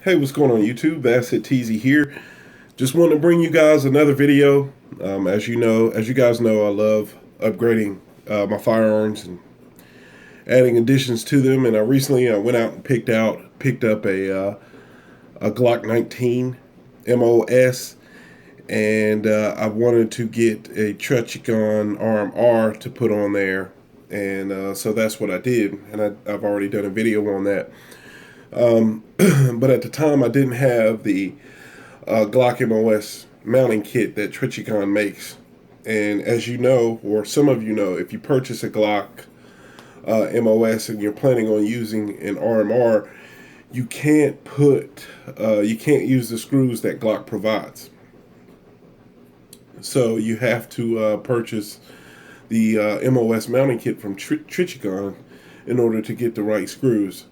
Hey, what's going on YouTube? Asset Teasy here. Just wanted to bring you guys another video. As you guys know, I love upgrading my firearms and adding additions to them. And I recently went out and picked up a Glock 19 MOS, and I wanted to get a Trijicon RMR to put on there, and so that's what I did. And I've already done a video on that. But at the time, I didn't have the Glock MOS mounting kit that Trijicon makes. And as you know, or some of you know, if you purchase a Glock MOS and you're planning on using an RMR, you can't use the screws that Glock provides. So you have to purchase the MOS mounting kit from Trijicon in order to get the right screws.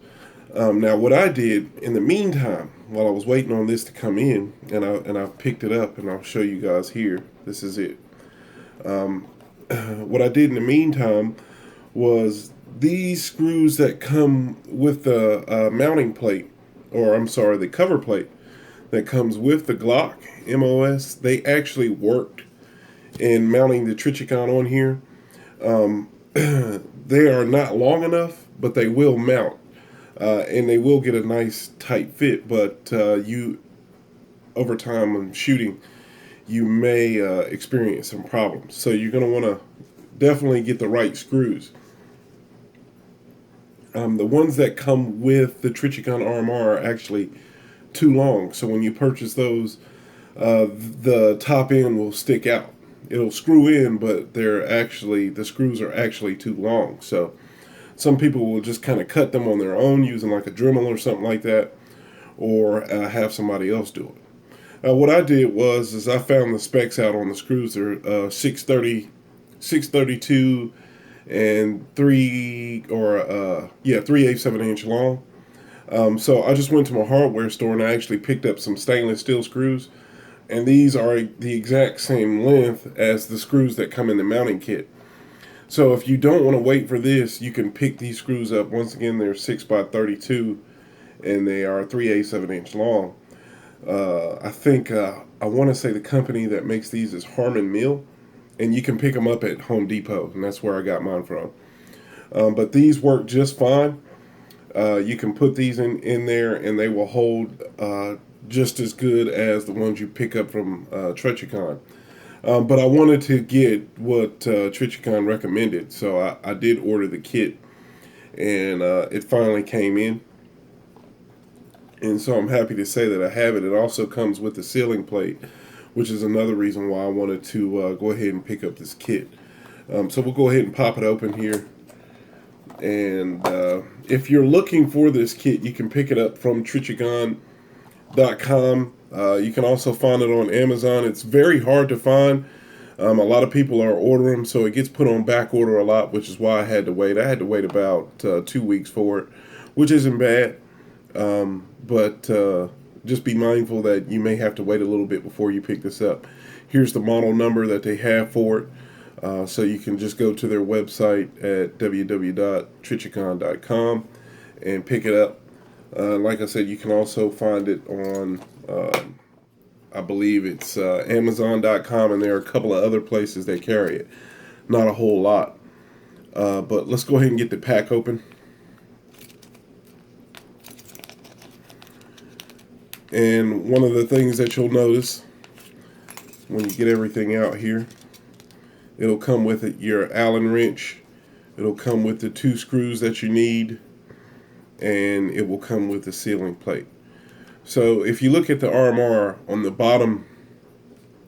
Now, what I did in the meantime, while I was waiting on this to come in, and I picked it up, and I'll show you guys here. This is it. What I did in the meantime was these screws that come with the mounting plate, or I'm sorry, the cover plate that comes with the Glock MOS. They actually worked in mounting the Trijicon on here. They are not long enough, but they will mount. And they will get a nice tight fit, but over time when shooting, you may experience some problems. So you're going to want to definitely get the right screws. The ones that come with the Trijicon RMR are actually too long, so when you purchase those, the top end will stick out. It'll screw in, but the screws are actually too long. So some people will just kind of cut them on their own using like a Dremel or something like that, or have somebody else do it. What I did is I found the specs out on the screws. They're 630, 632, and 3/8 long. So I just went to my hardware store and I actually picked up some stainless steel screws, and these are the exact same length as the screws that come in the mounting kit. So if you don't want to wait for this, you can pick these screws up. Once again, they're 6x32, and they are 3/8 long. I want to say the company that makes these is Harmon Mill, and you can pick them up at Home Depot, and that's where I got mine from. But these work just fine. You can put these in there, and they will hold just as good as the ones you pick up from Trijicon. But I wanted to get what Trijicon recommended, so I did order the kit, and it finally came in. And so I'm happy to say that I have it. It also comes with the sealing plate, which is another reason why I wanted to go ahead and pick up this kit. So we'll go ahead and pop it open here. And if you're looking for this kit, you can pick it up from Trijicon.com. You can also find it on Amazon. It's very hard to find. A lot of people are ordering them, so it gets put on back order a lot, which is why I had to wait. I had to wait about 2 weeks for it, which isn't bad. But just be mindful that you may have to wait a little bit before you pick this up. Here's the model number that they have for it. So you can just go to their website at www.trijicon.com and pick it up. Like I said, you can also find it on, I believe it's Amazon.com, and there are a couple of other places that carry it. Not a whole lot. But let's go ahead and get the pack open. And one of the things that you'll notice when you get everything out here, it'll come with it your Allen wrench. It'll come with the 2 screws that you need, and it will come with the sealing plate. So if you look at the RMR, on the bottom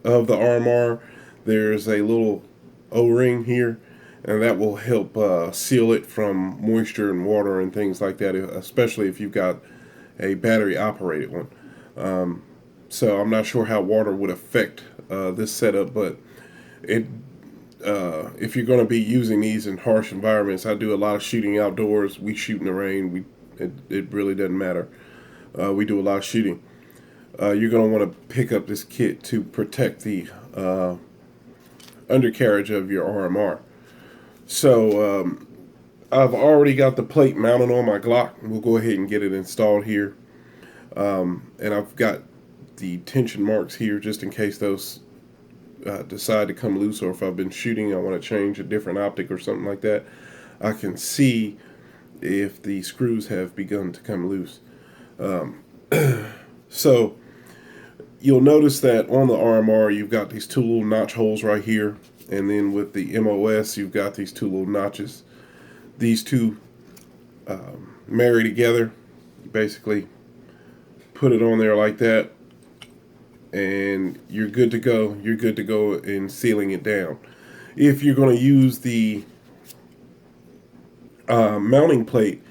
of the RMR, there's a little O-ring here, and that will help seal it from moisture and water and things like that, especially if you've got a battery operated one. So I'm not sure how water would affect this setup, but if you're going to be using these in harsh environments, I do a lot of shooting outdoors. We shoot in the rain. It really doesn't matter. We do a lot of shooting. You're going to want to pick up this kit to protect the undercarriage of your RMR. So I've already got the plate mounted on my Glock. We'll go ahead and get it installed here. And I've got the tension marks here just in case those decide to come loose, or if I've been shooting, I want to change a different optic or something like that. I can see if the screws have begun to come loose. So you'll notice that on the RMR you've got these two little notch holes right here, and then with the MOS you've got these two little notches. These two marry together. You basically put it on there like that, and you're good to go. You're good to go in sealing it down. If you're going to use the mounting plate,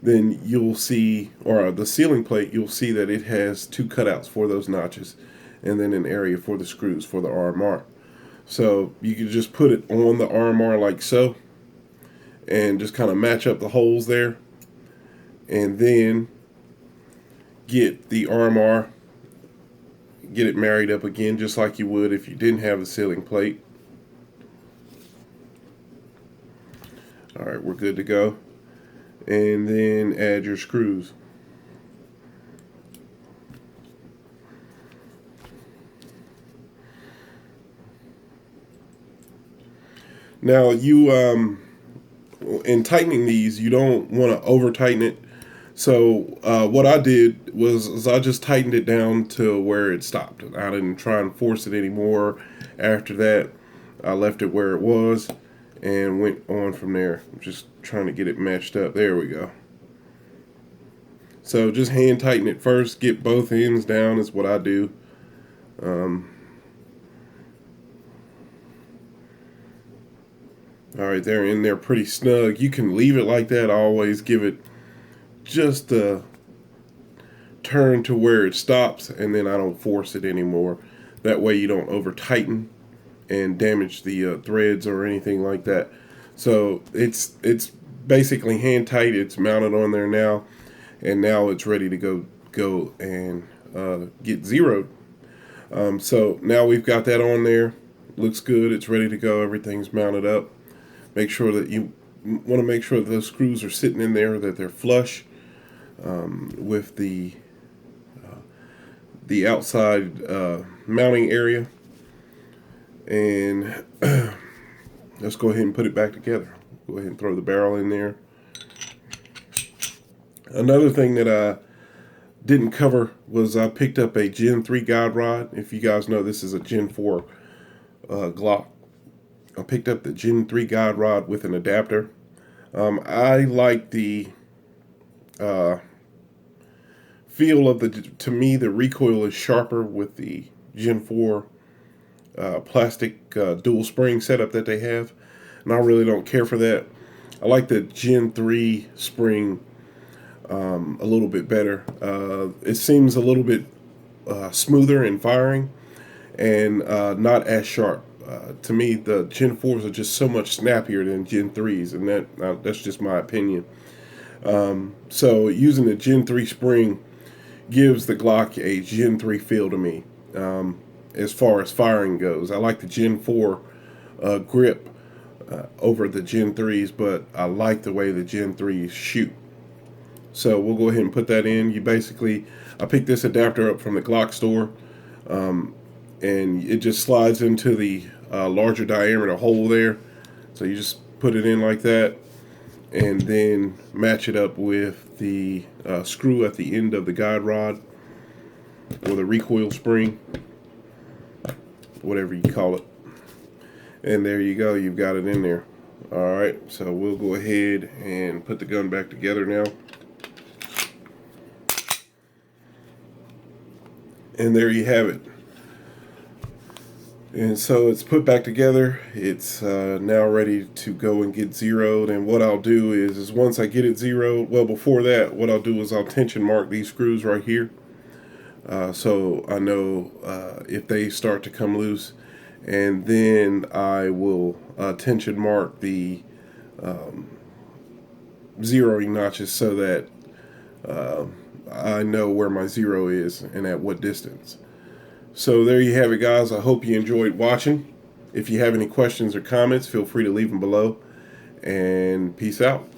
then you'll see, or the sealing plate, you'll see that it has two cutouts for those notches, and then an area for the screws for the RMR. So you can just put it on the RMR like so, and just kind of match up the holes there, and then get the RMR, get it married up again just like you would if you didn't have the sealing plate. Alright, we're good to go. And then add your screws. Now you in tightening these, you don't want to over tighten it. So what I did was I just tightened it down to where it stopped. I didn't try and force it anymore. After that, I left it where it was and went on from there. I'm just trying to get it matched up. There we go. So just hand tighten it first. Get both ends down is what I do. Alright, they're in there pretty snug. You can leave it like that. I always give it just a turn to where it stops, and then I don't force it anymore. That way you don't over tighten and damage the threads or anything like that. So it's basically hand tight. It's mounted on there now, and now it's ready to go and get zeroed. So now we've got that on there. Looks good. It's ready to go. Everything's mounted up. Make sure that you want to make sure that those screws are sitting in there, that they're flush with the outside mounting area. And let's go ahead and put it back together. Go ahead and throw the barrel in there. Another thing that I didn't cover was I picked up a Gen 3 guide rod. If you guys know, this is a Gen 4 Glock. I picked up the Gen 3 guide rod with an adapter. I like the feel of to me, the recoil is sharper with the Gen 4 plastic dual spring setup that they have, and I really don't care for that. I like the Gen 3 spring a little bit better. It seems a little bit smoother in firing and not as sharp. To me, the Gen 4s are just so much snappier than Gen 3s, and that's just my opinion. So using the Gen 3 spring gives the Glock a Gen 3 feel to me. As far as firing goes, I like the Gen 4 grip over the Gen 3s, but I like the way the Gen 3s shoot. So we'll go ahead and put that in. I picked this adapter up from the Glock store, and it just slides into the larger diameter hole there. So you just put it in like that, and then match it up with the screw at the end of the guide rod, or the recoil spring, whatever you call it. And there you go, you've got it in there. Alright, so we'll go ahead and put the gun back together now. And there you have it. And so it's put back together. It's now ready to go and get zeroed. And what I'll do is once I get it zeroed, well, before that, what I'll do is I'll tension mark these screws right here. So I know if they start to come loose. And then I will tension mark the zeroing notches so that I know where my zero is and at what distance. So there you have it, guys. I hope you enjoyed watching. If you have any questions or comments, feel free to leave them below. And peace out.